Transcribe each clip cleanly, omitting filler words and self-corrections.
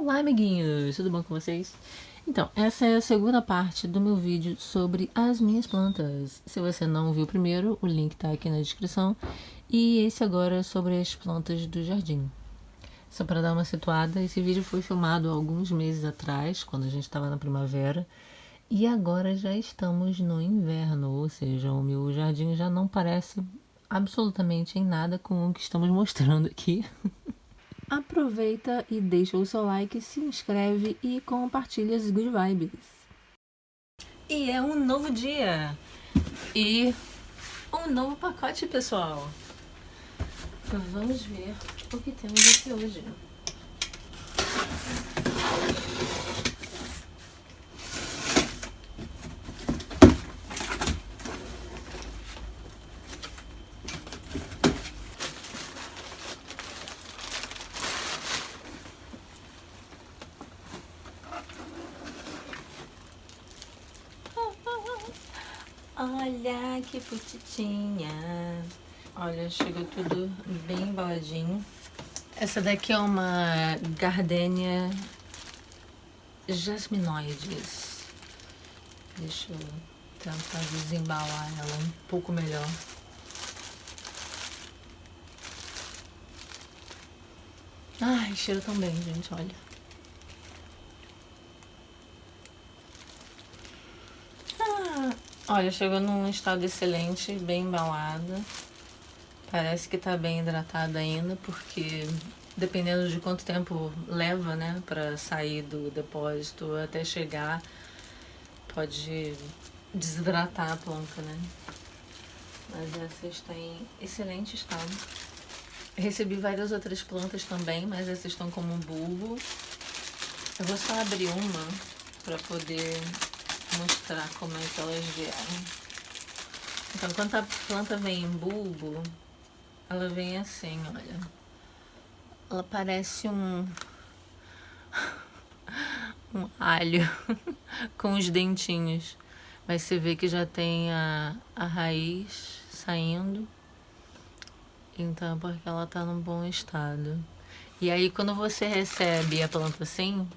Olá, amiguinhos! Tudo bom com vocês? Então, essa é a segunda parte do meu vídeo sobre as minhas plantas. Se você não viu o primeiro, o link tá aqui na descrição. E esse agora é sobre as plantas do jardim. Só para dar uma situada, esse vídeo foi filmado há alguns meses atrás, quando a gente estava na primavera. E agora já estamos no inverno, ou seja, o meu jardim já não parece absolutamente em nada com o que estamos mostrando aqui. Aproveita e deixa o seu like, se inscreve e compartilha as good vibes. E é um novo dia e um novo pacote, pessoal. Vamos ver o que temos aqui hoje. Olha que putitinha. Olha, chegou tudo bem embaladinho. Essa daqui é uma gardenia jasminoides. Deixa eu tentar desembalar ela um pouco melhor. Ai, cheira tão bem, gente, olha. Olha, chegou num estado excelente, bem embalada. Parece que tá bem hidratada ainda, porque dependendo de quanto tempo leva, né, pra sair do depósito até chegar, pode desidratar a planta, né? Mas essa está em excelente estado. Recebi várias outras plantas também, mas essas estão como um bulbo. Eu vou só abrir uma pra poder mostrar como é que elas vieram. Então, quando a planta vem em bulbo, ela vem assim, olha. Ela parece um alho com os dentinhos. Mas você vê que já tem a raiz saindo. Então, porque ela tá num bom estado. E aí, quando você recebe a planta assim,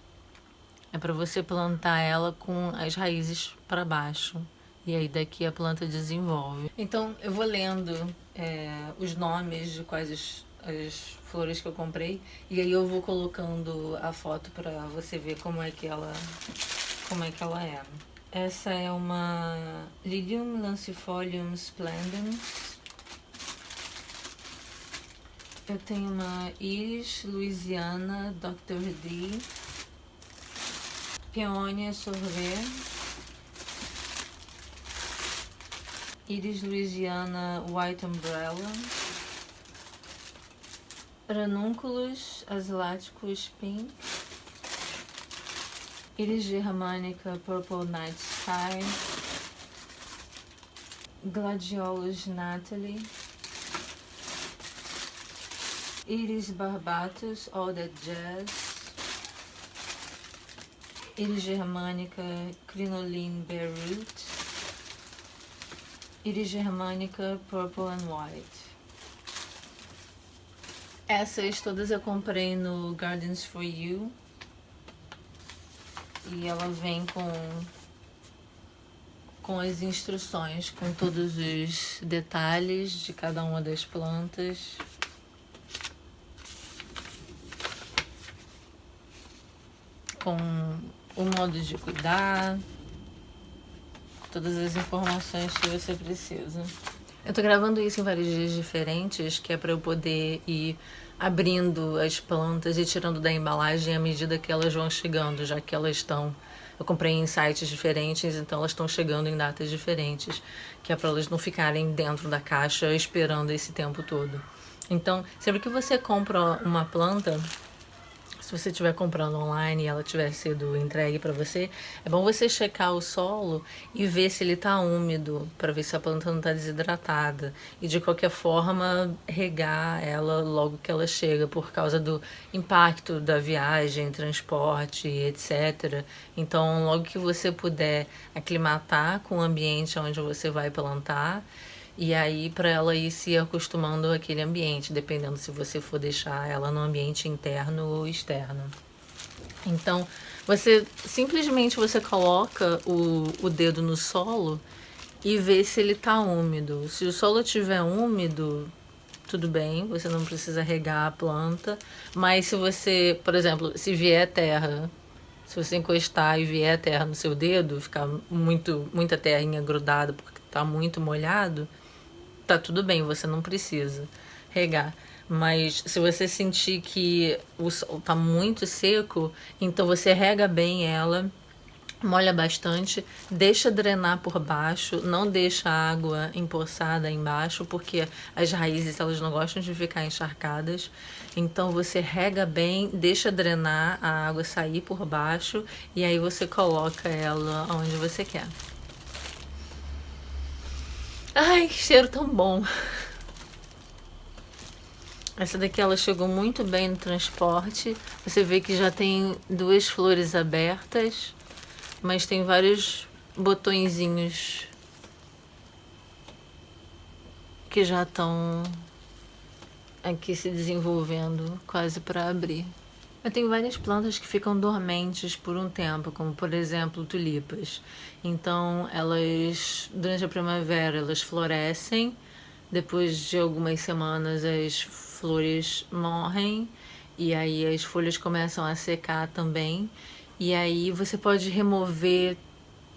é para você plantar ela com as raízes para baixo. E aí daqui a planta desenvolve. Então eu vou lendo os nomes de quais as flores que eu comprei. E aí eu vou colocando a foto para você ver como é que ela é. Essa é uma Lilium lancifolium splendens. Eu tenho uma Iris Louisiana Dr. D. Peonia Sorvet, Iris Louisiana White Umbrella, Ranunculus Asiaticus Pink, Iris Germanica Purple Night Sky, Gladiolus Natalie, Iris Barbatus All That Jazz, Iris Germanica Crinoline Beirut, Iris Germanica Purple and White. Essas todas eu comprei no Gardens for You. E ela vem com as instruções, com todos os detalhes de cada uma das plantas. Com o modo de cuidar, todas as informações que você precisa. Eu tô gravando isso em vários dias diferentes, que é para eu poder ir abrindo as plantas e tirando da embalagem à medida que elas vão chegando, já que elas estão... Eu comprei em sites diferentes, então elas estão chegando em datas diferentes, que é para elas não ficarem dentro da caixa esperando esse tempo todo. Então, sempre que você compra uma planta, se você estiver comprando online e ela tiver sido entregue para você, é bom você checar o solo e ver se ele está úmido, para ver se a planta não está desidratada. E de qualquer forma, regar ela logo que ela chega, por causa do impacto da viagem, transporte, etc. Então, logo que você puder aclimatar com o ambiente onde você vai plantar, e aí para ela ir se acostumando àquele ambiente, dependendo se você for deixar ela no ambiente interno ou externo. Então, simplesmente você coloca o dedo no solo e vê se ele tá úmido. Se o solo estiver úmido, tudo bem, você não precisa regar a planta. Mas se você, por exemplo, se vier terra, se você encostar e vier terra no seu dedo, ficar muita terrinha grudada porque tá muito molhado, tá tudo bem, você não precisa regar. Mas se você sentir que o sol tá muito seco, então você rega bem ela, molha bastante, deixa drenar por baixo, não deixa a água empoçada embaixo, porque as raízes elas não gostam de ficar encharcadas. Então você rega bem, deixa drenar a água sair por baixo e aí você coloca ela onde você quer. Ai, que cheiro tão bom! Essa daqui ela chegou muito bem no transporte. Você vê que já tem 2 flores abertas, mas tem vários botõezinhos que já estão aqui se desenvolvendo, quase para abrir. Eu tenho várias plantas que ficam dormentes por um tempo, como por exemplo tulipas. Então elas, durante a primavera, elas florescem. Depois de algumas semanas as flores morrem e aí as folhas começam a secar também. E aí você pode remover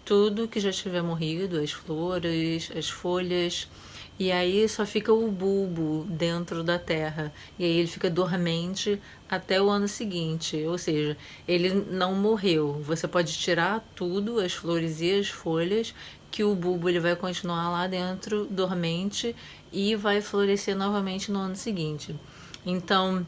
tudo que já tiver morrido, as flores, as folhas, e aí só fica o bulbo dentro da terra. E aí ele fica dormente até o ano seguinte, ou seja, ele não morreu. Você pode tirar tudo, as flores e as folhas, que o bulbo ele vai continuar lá dentro dormente e vai florescer novamente no ano seguinte. Então,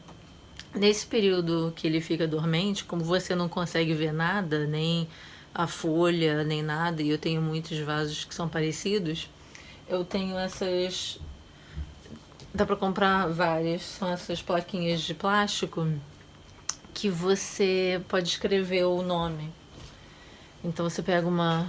nesse período que ele fica dormente, como você não consegue ver nada, nem a folha, nem nada, e eu tenho muitos vasos que são parecidos, eu tenho essas... Dá pra comprar várias, são essas plaquinhas de plástico que você pode escrever o nome. Então você pega uma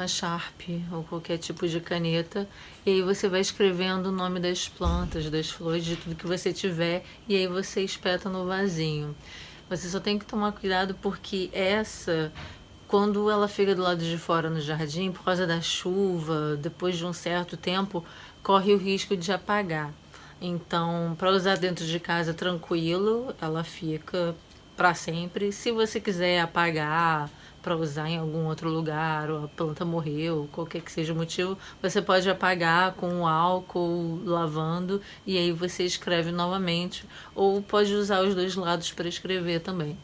Sharp ou qualquer tipo de caneta e aí você vai escrevendo o nome das plantas, das flores, de tudo que você tiver e aí você espeta no vasinho. Você só tem que tomar cuidado porque quando ela fica do lado de fora no jardim, por causa da chuva, depois de um certo tempo, corre o risco de apagar. Então, para usar dentro de casa tranquilo, ela fica para sempre. Se você quiser apagar para usar em algum outro lugar, ou a planta morreu, qualquer que seja o motivo, você pode apagar com álcool, lavando, e aí você escreve novamente, ou pode usar os 2 lados para escrever também.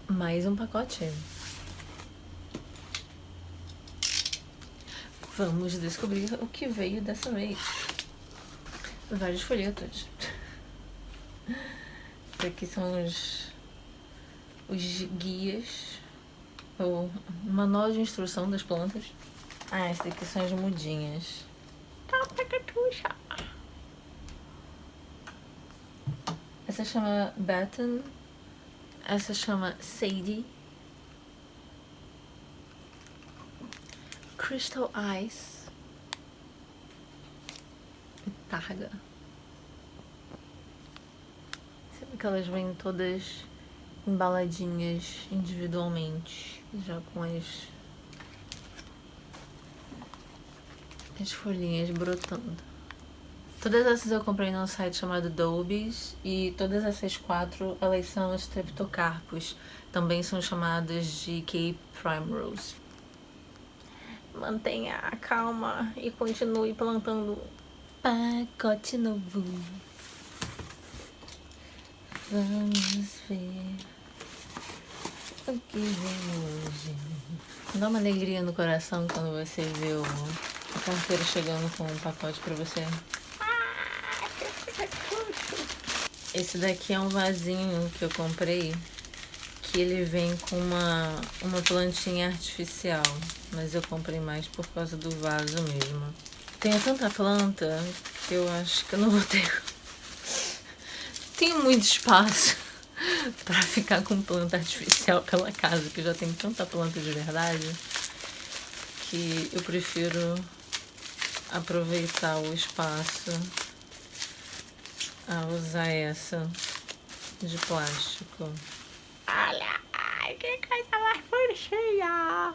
Mais um pacote. Vamos descobrir o que veio dessa vez. Vários folhetos. Esses aqui são os guias, ou manual de instrução das plantas. Ah, esses aqui são as mudinhas. Essa chama Batten. Essa chama Sadie. Crystal Ice. E Targa. Você vê que elas vêm todas embaladinhas individualmente, já com as folhinhas brotando. Todas essas eu comprei num site chamado Dobbies e todas essas 4 elas são Streptocarpus, também são chamadas de Cape Primrose. Mantenha a calma e continue plantando pacote novo. Vamos ver o que vem hoje. Dá uma alegria no coração quando você vê o carteiro chegando com um pacote pra você. Esse daqui é um vasinho que eu comprei, que ele vem com uma plantinha artificial, mas eu comprei mais por causa do vaso mesmo. Tenho tanta planta que eu acho que eu não vou ter. Tenho muito espaço para ficar com planta artificial pela casa, que já tem tanta planta de verdade, que eu prefiro aproveitar o espaço a usar essa de plástico. Olha, ai, que coisa mais bonitinha!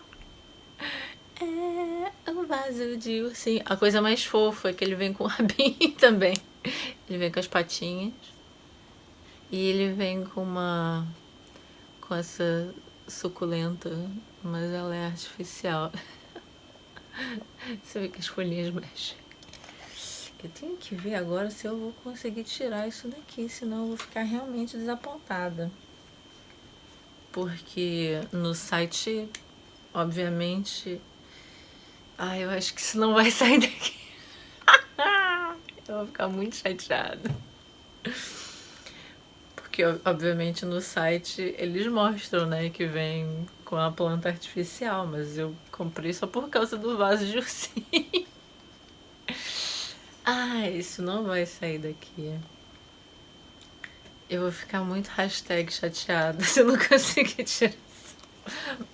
É um vaso de ursinho. A coisa mais fofa é que ele vem com o rabinho também. Ele vem com as patinhas. E ele vem com essa suculenta, mas ela é artificial. Você vê que as folhinhas mexem. Eu tenho que ver agora se eu vou conseguir tirar isso daqui, senão eu vou ficar realmente desapontada. Porque no site, obviamente... eu acho que isso não vai sair daqui. Eu vou ficar muito chateada. Porque, obviamente, no site eles mostram, né, que vem com a planta artificial, mas eu comprei só por causa do vaso de ursinho. Isso não vai sair daqui. Eu vou ficar muito #chateada se eu não conseguir tirar essa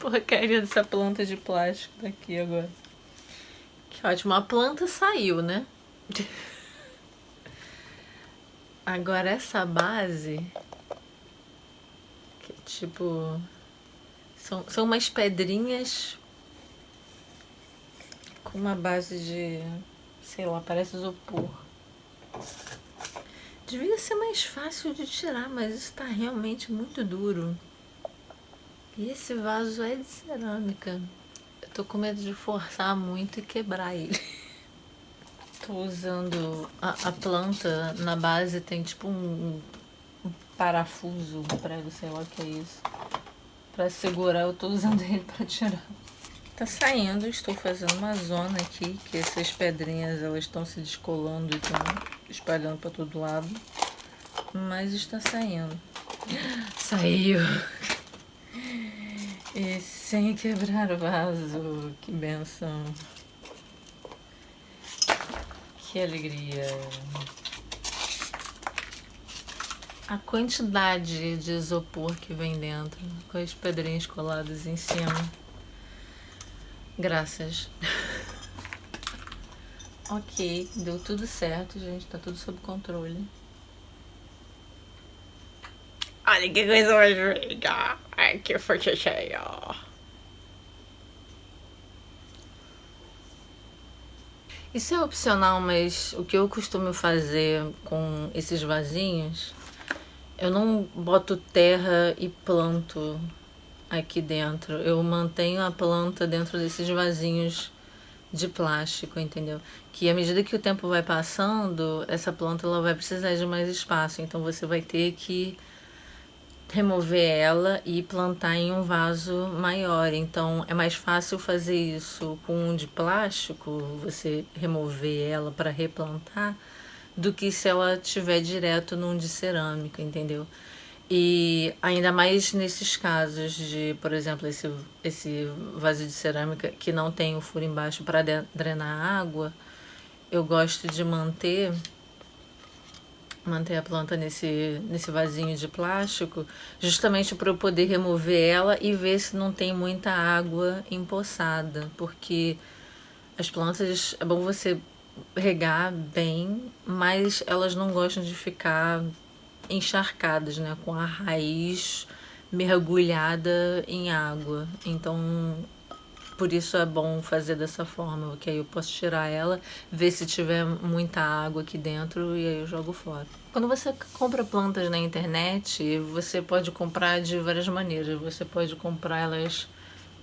porcaria dessa planta de plástico daqui agora. Que ótimo, a planta saiu, né? Agora essa base, que tipo, são umas pedrinhas com uma base de, sei lá, parece isopor. Devia ser mais fácil de tirar, mas isso tá realmente muito duro. E esse vaso é de cerâmica. Eu tô com medo de forçar muito e quebrar ele. Tô usando a planta na base, tem tipo um parafuso, um prego, sei lá o que é isso. Pra segurar, eu tô usando ele pra tirar. Tá saindo, estou fazendo uma zona aqui, que essas pedrinhas elas estão se descolando e estão espalhando pra todo lado. Mas está saindo. Saiu! E sem quebrar o vaso, que benção. Que alegria. A quantidade de isopor que vem dentro, com as pedrinhas coladas em cima. Graças. Ok, deu tudo certo, gente. Tá tudo sob controle. Olha que coisa mais linda. Ai, que forte cheia. Isso é opcional, mas o que eu costumo fazer com esses vasinhos, eu não boto terra e planto aqui dentro. Eu mantenho a planta dentro desses vasinhos de plástico, entendeu? Que à medida que o tempo vai passando, essa planta ela vai precisar de mais espaço, então você vai ter que remover ela e plantar em um vaso maior. Então é mais fácil fazer isso com um de plástico, você remover ela para replantar, do que se ela estiver direto num de cerâmica, entendeu? E ainda mais nesses casos de, por exemplo, esse vaso de cerâmica que não tem o furo embaixo para drenar a água, eu gosto de manter a planta nesse vasinho de plástico, justamente para eu poder remover ela e ver se não tem muita água empoçada, porque as plantas é bom você regar bem, mas elas não gostam de ficar encharcadas, né, com a raiz mergulhada em água. Então, por isso é bom fazer dessa forma, porque aí eu posso tirar ela, ver se tiver muita água aqui dentro e aí eu jogo fora. Quando você compra plantas na internet, você pode comprar de várias maneiras. Você pode comprar elas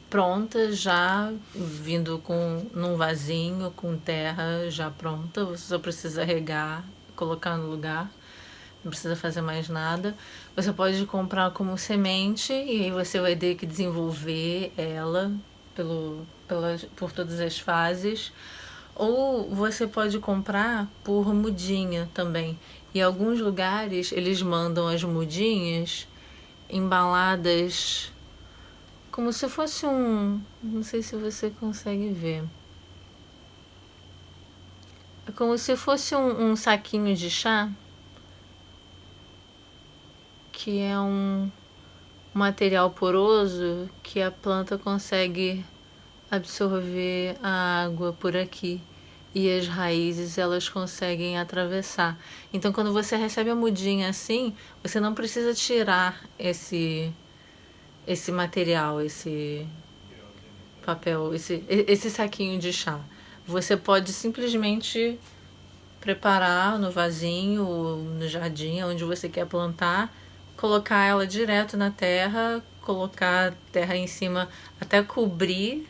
prontas, já vindo num vasinho com terra já pronta. Você só precisa regar, colocar no lugar. não precisa fazer mais nada. Você pode comprar como semente e aí você vai ter que desenvolver ela por todas as fases. Ou você pode comprar por mudinha também. Em alguns lugares eles mandam as mudinhas embaladas como se fosse não sei se você consegue ver. É como se fosse um saquinho de chá, que é um material poroso que a planta consegue absorver a água por aqui e as raízes elas conseguem atravessar. Então quando você recebe a mudinha assim, você não precisa tirar esse material, esse papel, esse saquinho de chá. Você pode simplesmente preparar no vasinho, no jardim, onde você quer plantar, colocar ela direto na terra, colocar terra em cima até cobrir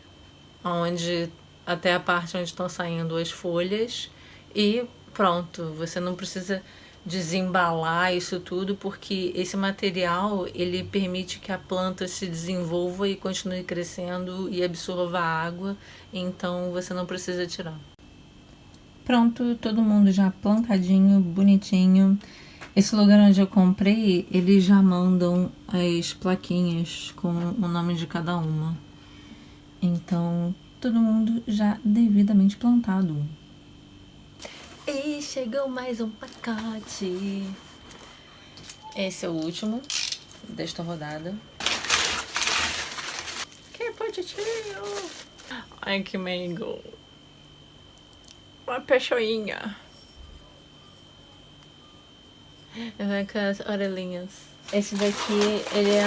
até a parte onde estão saindo as folhas e pronto. Você não precisa desembalar isso tudo, porque esse material ele permite que a planta se desenvolva e continue crescendo e absorva a água, então você não precisa tirar. Pronto, todo mundo já plantadinho, bonitinho. Esse lugar onde eu comprei, eles já mandam as plaquinhas com o nome de cada uma. Então, todo mundo já devidamente plantado. E chegou mais um pacote. Esse é o último desta rodada. Que bonitinho! Ai, que mango! Uma pessoinha. Vai com as orelhinhas. Esse daqui, ele é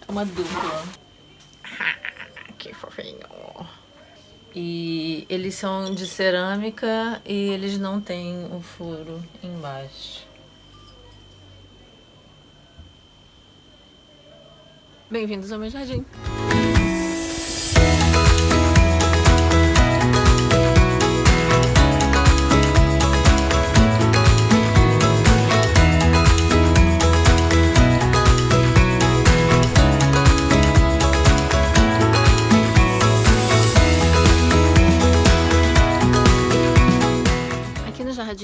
uma dupla. Que fofinho. E eles são de cerâmica e eles não têm um furo embaixo. Bem-vindos ao meu jardim.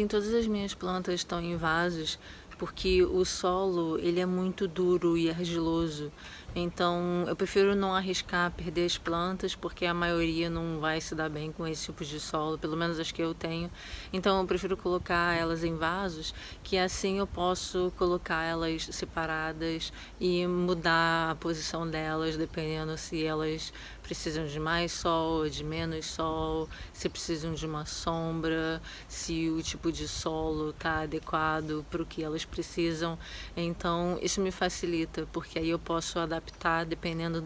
Todas as minhas plantas estão em vasos porque o solo ele é muito duro e argiloso. Então eu prefiro não arriscar perder as plantas, porque a maioria não vai se dar bem com esse tipo de solo, pelo menos as que eu tenho. Então eu prefiro colocar elas em vasos, que assim eu posso colocar elas separadas e mudar a posição delas, dependendo se elas precisam de mais sol, de menos sol, se precisam de uma sombra, se o tipo de solo está adequado para o que elas precisam. Então isso me facilita, porque aí eu posso adaptar dependendo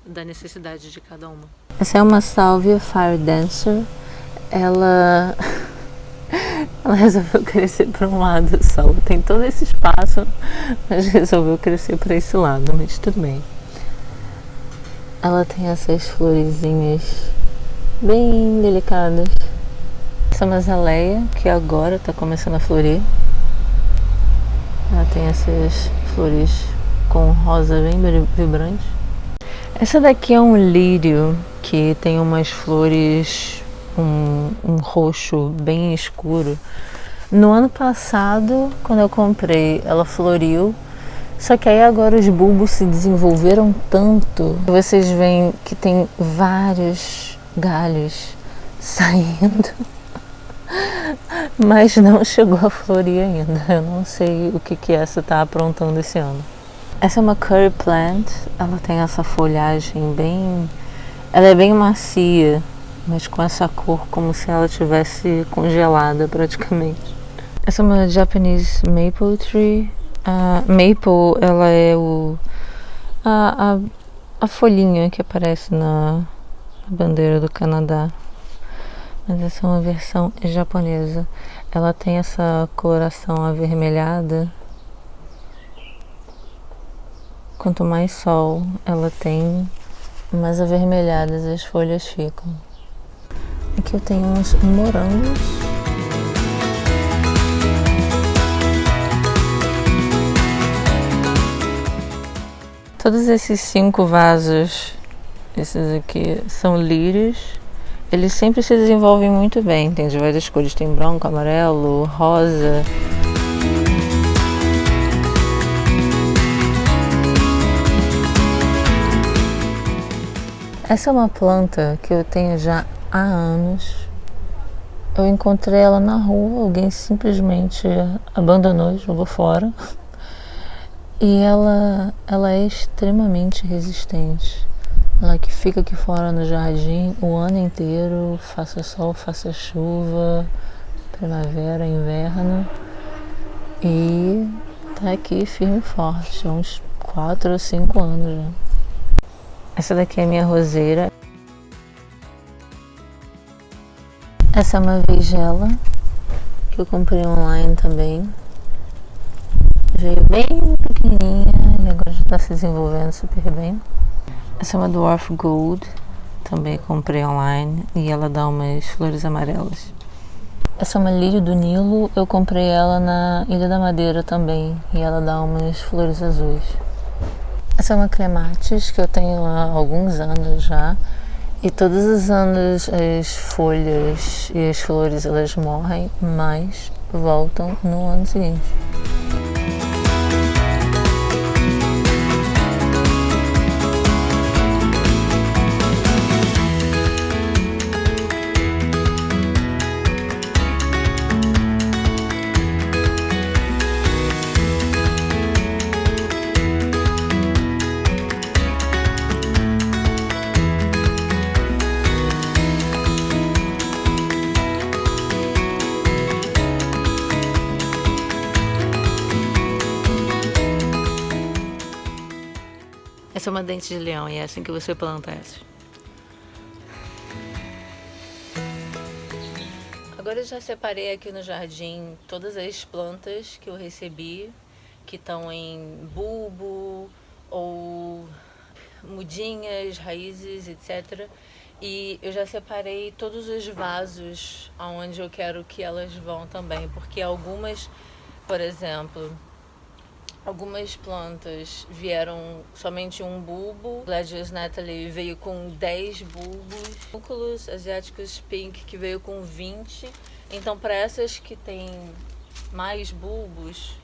da necessidade de cada uma. Essa é uma sálvia Fire Dancer. Ela resolveu crescer para um lado só. Tem todo esse espaço, mas resolveu crescer para esse lado, mas tudo bem. Ela tem essas florezinhas bem delicadas. Essa é uma azaleia que agora está começando a florir. Ela tem essas flores com rosa bem vibrante. Essa daqui é um lírio que tem umas flores, um roxo bem escuro. No ano passado, quando eu comprei, ela floriu. Só que aí agora os bulbos se desenvolveram tanto. Vocês veem que tem vários galhos saindo. Mas não chegou a florir ainda. Eu não sei o que essa tá aprontando esse ano. Essa é uma curry plant. Ela tem essa folhagem bem... Ela é bem macia, mas com essa cor como se ela tivesse congelada praticamente. Essa é uma Japanese maple tree. A maple, ela é a folhinha que aparece na bandeira do Canadá. Mas essa é uma versão japonesa. Ela tem essa coloração avermelhada. Quanto mais sol ela tem, mais avermelhadas as folhas ficam. Aqui eu tenho uns morangos. Todos esses 5 vasos, esses aqui, são lírios. Eles sempre se desenvolvem muito bem, tem de várias cores, tem branco, amarelo, rosa. Essa é uma planta que eu tenho já há anos. Eu encontrei ela na rua, alguém simplesmente abandonou, jogou fora. E ela é extremamente resistente. Ela que fica aqui fora no jardim o ano inteiro, faça sol, faça chuva, primavera, inverno. E tá aqui firme e forte, há uns 4 ou 5 anos já. Essa daqui é a minha roseira. Essa é uma veigela que eu comprei online também. Veio bem pequenininha e agora já está se desenvolvendo super bem. Essa é uma Dwarf Gold, também comprei online e ela dá umas flores amarelas. Essa é uma lírio do Nilo, eu comprei ela na Ilha da Madeira também e ela dá umas flores azuis. Essa é uma clematis que eu tenho há alguns anos já e todos os anos as folhas e as flores elas morrem, mas voltam no ano seguinte. Essa é uma dente de leão e é assim que você planta essa. Agora eu já separei aqui no jardim todas as plantas que eu recebi, que estão em bulbo ou mudinhas, raízes, etc. E eu já separei todos os vasos aonde eu quero que elas vão também, porque algumas, por exemplo, algumas plantas vieram somente um bulbo. Gladius Natalie veio com 10 bulbos. Núculos asiáticos pink que veio com 20. Então, para essas que tem mais bulbos,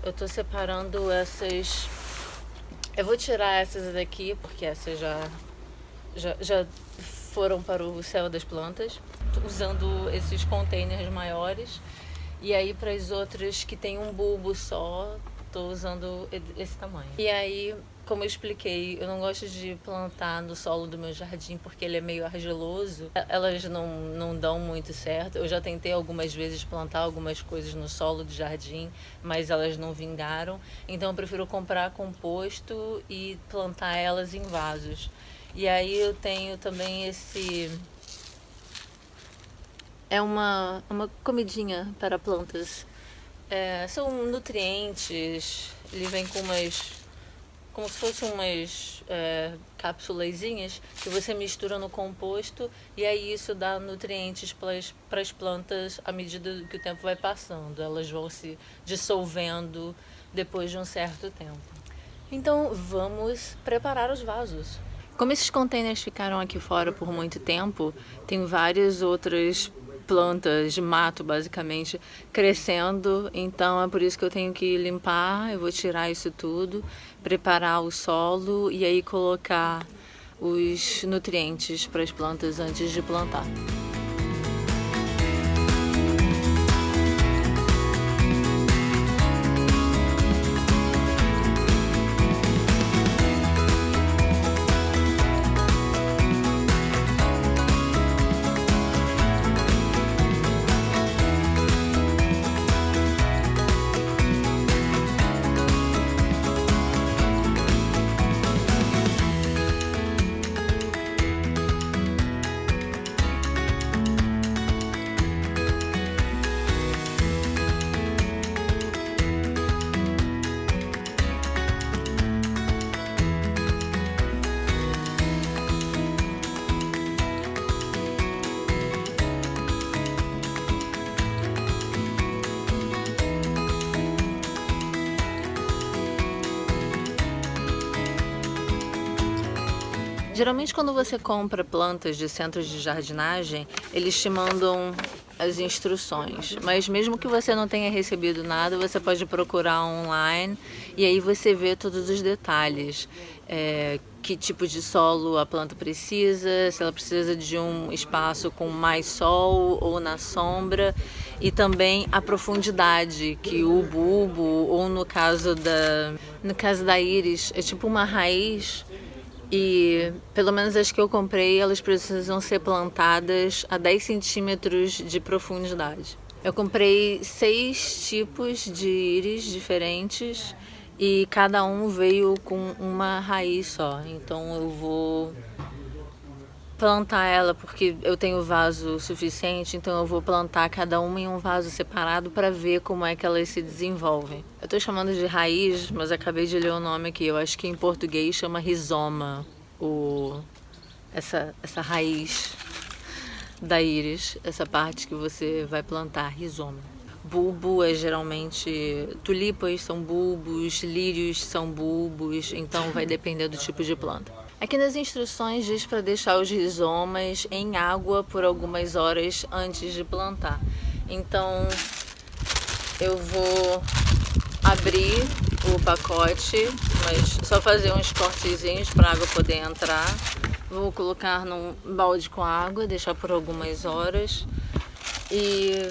eu tô separando essas. Eu vou tirar essas daqui, porque essas já foram para o céu das plantas. Tô usando esses containers maiores. E aí, para as outras que tem um bulbo só, tô usando esse tamanho. E aí, como eu expliquei, eu não gosto de plantar no solo do meu jardim porque ele é meio argiloso. Elas não dão muito certo. Eu já tentei algumas vezes plantar algumas coisas no solo do jardim, mas elas não vingaram. Então eu prefiro comprar composto e plantar elas em vasos. E aí eu tenho também esse... É uma comidinha para plantas. São nutrientes, ele vem com como se fossem umas cápsulazinhas que você mistura no composto e aí isso dá nutrientes para as plantas à medida que o tempo vai passando. Elas vão se dissolvendo depois de um certo tempo. Então vamos preparar os vasos. Como esses containers ficaram aqui fora por muito tempo, tem várias outras plantas de mato, basicamente, crescendo. Então é por isso que eu tenho que limpar. Eu vou tirar isso tudo, preparar o solo e aí colocar os nutrientes para as plantas antes de plantar. Geralmente quando você compra plantas de centros de jardinagem, eles te mandam as instruções, mas mesmo que você não tenha recebido nada, você pode procurar online e aí você vê todos os detalhes. Que tipo de solo a planta precisa, se ela precisa de um espaço com mais sol ou na sombra, e também a profundidade que o bulbo, ou no caso da íris, é tipo uma raiz. E pelo menos as que eu comprei, elas precisam ser plantadas a 10 centímetros de profundidade. Eu comprei 6 tipos de íris diferentes e cada um veio com uma raiz só. Então eu vou plantar ela porque eu tenho vaso suficiente, então eu vou plantar cada uma em um vaso separado para ver como é que elas se desenvolvem. Eu tô chamando de raiz, mas acabei de ler o nome aqui. Eu acho que em português chama rizoma, essa raiz da íris, essa parte que você vai plantar, rizoma. Bulbo é geralmente, tulipas são bulbos, lírios são bulbos, então vai depender do tipo de planta. Aqui nas instruções diz para deixar os rizomas em água por algumas horas antes de plantar. Então eu vou abrir o pacote, mas só fazer uns cortezinhos para a água poder entrar. Vou colocar num balde com água, deixar por algumas horas. E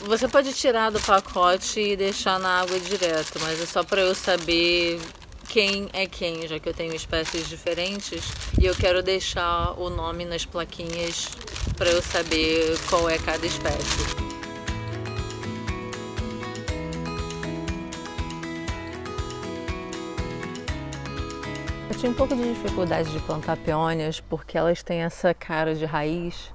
você pode tirar do pacote e deixar na água direto, mas é só para eu saber quem é quem, já que eu tenho espécies diferentes e eu quero deixar o nome nas plaquinhas para eu saber qual é cada espécie. Eu tinha um pouco de dificuldade de plantar peônias porque elas têm essa cara de raiz.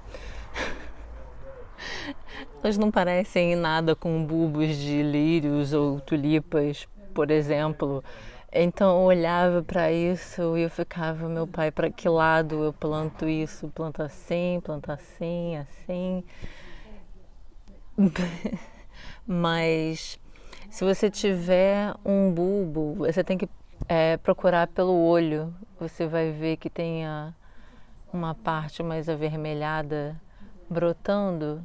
Elas não parecem em nada com bulbos de lírios ou tulipas, por exemplo. Então eu olhava para isso e eu ficava, meu pai, para que lado eu planto isso? Planto assim, assim. Mas se você tiver um bulbo, você tem que procurar pelo olho. Você vai ver que tem uma parte mais avermelhada brotando.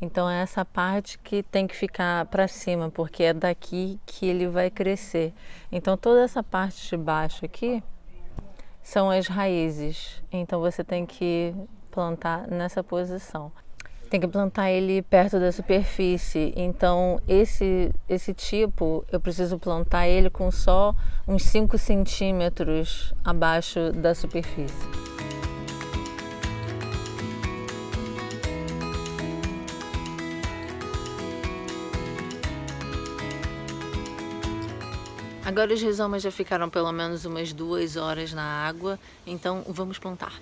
Então é essa parte que tem que ficar para cima, porque é daqui que ele vai crescer. Então toda essa parte de baixo aqui são as raízes. Então você tem que plantar nessa posição. Tem que plantar ele perto da superfície. Então esse tipo eu preciso plantar ele com só uns 5 centímetros abaixo da superfície. Agora os rizomas já ficaram pelo menos umas 2 horas na água, então vamos plantar.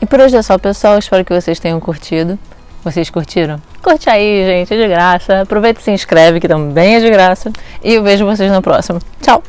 E por hoje é só, pessoal. Espero que vocês tenham curtido. Vocês curtiram? Curte aí, gente, é de graça. Aproveita e se inscreve, que também é de graça. E eu vejo vocês no próximo. Tchau!